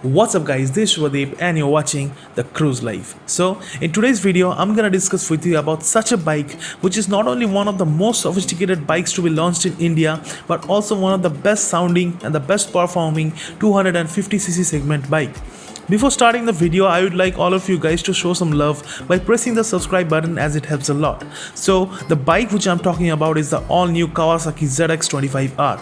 What's up guys, this is Shwadeep and you're watching The Cruise Life. So in today's video, I'm gonna discuss with you about such a bike which is not only one of the most sophisticated bikes to be launched in India but also one of the best sounding and the best performing 250cc segment bike. Before starting the video, I would like all of you guys to show some love by pressing the subscribe button as it helps a lot. So the bike which I'm talking about is the all new Kawasaki ZX25R.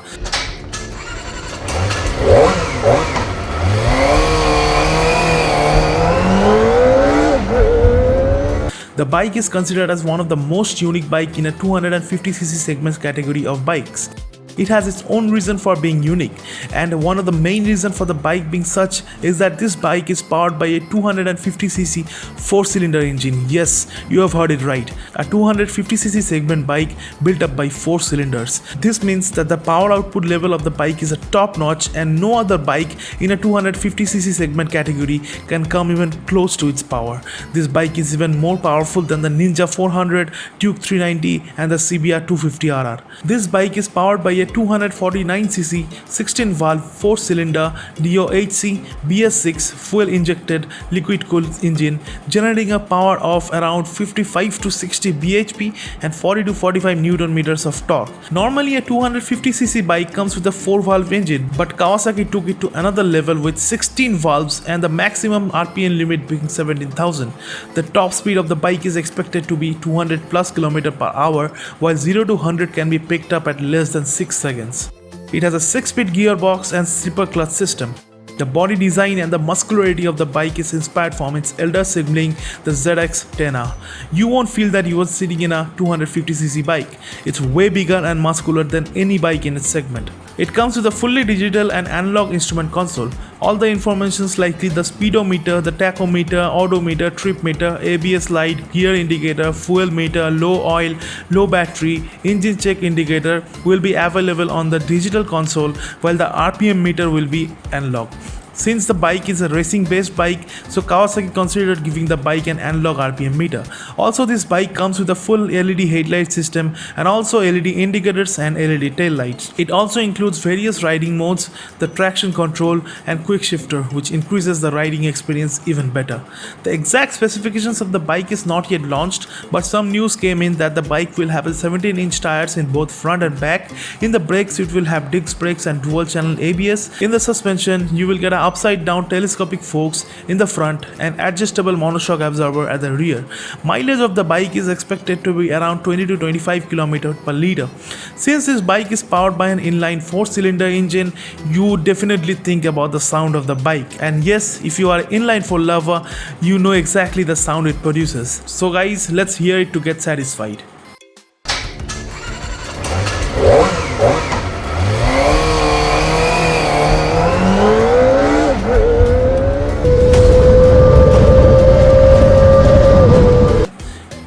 The bike is considered as one of the most unique bike in a 250cc segment category of bikes. It has its own reason for being unique, and one of the main reasons for the bike being such is that this bike is powered by a 250cc 4-cylinder engine. Yes, you have heard it right. A 250cc segment bike built up by 4 cylinders. This means that the power output level of the bike is a top notch and no other bike in a 250cc segment category can come even close to its power. This bike is even more powerful than the Ninja 400, Duke 390 and the CBR 250RR. This bike is powered by a 249cc 16-valve 4-cylinder DOHC BS6 fuel-injected liquid-cooled engine, generating a power of around 55 to 60 bhp and 40 to 45 Newton meters of torque. Normally, a 250cc bike comes with a 4-valve engine, but Kawasaki took it to another level with 16 valves and the maximum RPM limit being 17,000. The top speed of the bike is expected to be 200 plus km per hour, while 0 to 100 can be picked up at less than 6 seconds. It has a 6-speed gearbox and slipper clutch system. The body design and the muscularity of the bike is inspired from its elder sibling, the ZX-10R. You won't feel that you are sitting in a 250cc bike. It's way bigger and muscular than any bike in its segment. It comes with a fully digital and analog instrument console. All the informations like the speedometer, the tachometer, odometer, trip meter, ABS light, gear indicator, fuel meter, low oil, low battery, engine check indicator will be available on the digital console, while the RPM meter will be analog. Since the bike is a racing based bike, so Kawasaki considered giving the bike an analog RPM meter. Also, this bike comes with a full LED headlight system and also LED indicators and LED tail lights. It also includes various riding modes, the traction control and quick shifter, which increases the riding experience even better. The exact specifications of the bike is not yet launched, but some news came in that the bike will have a 17-inch tires in both front and back. In the brakes, it will have disc brakes and dual channel ABS. In the suspension, you will get a upside down telescopic forks in the front and adjustable monoshock absorber at the rear. Mileage of the bike is expected to be around 20 to 25 km per liter. Since this bike is powered by an inline 4-cylinder engine, you would definitely think about the sound of the bike. And yes, if you are an inline 4 lover, you know exactly the sound it produces. So guys, let's hear it to get satisfied.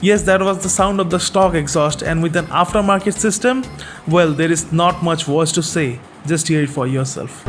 Yes, that was the sound of the stock exhaust, and with an aftermarket system, well, there is not much words to say. Just hear it for yourself.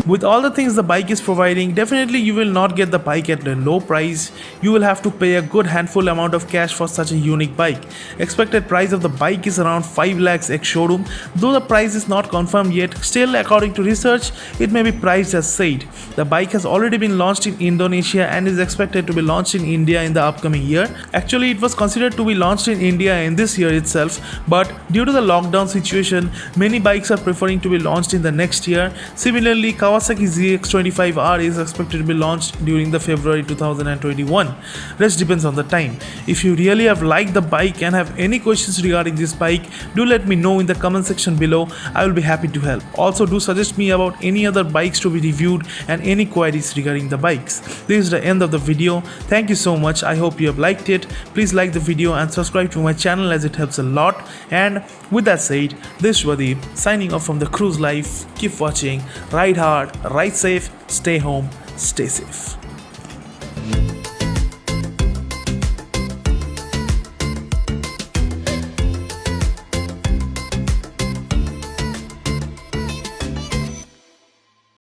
With all the things the bike is providing, definitely you will not get the bike at a low price. You will have to pay a good handful amount of cash for such a unique bike. Expected price of the bike is around 5 lakhs ex showroom. Though the price is not confirmed yet, still according to research, it may be priced as said. The bike has already been launched in Indonesia and is expected to be launched in India in the upcoming year. Actually, it was considered to be launched in India in this year itself, but due to the lockdown situation, many bikes are preferring to be launched in the next year. Similarly, Kawasaki ZX25R is expected to be launched during the February 2021. Rest depends on the time. If you really have liked the bike and have any questions regarding this bike, do let me know in the comment section below. I will be happy to help. Also, do suggest me about any other bikes to be reviewed and any queries regarding the bikes. This is the end of the video. Thank you so much. I hope you have liked it. Please like the video and subscribe to my channel as it helps a lot. And with that said, this is Shwadeep signing off from The Cruise Life. Keep watching, ride hard, ride safe, stay home, stay safe.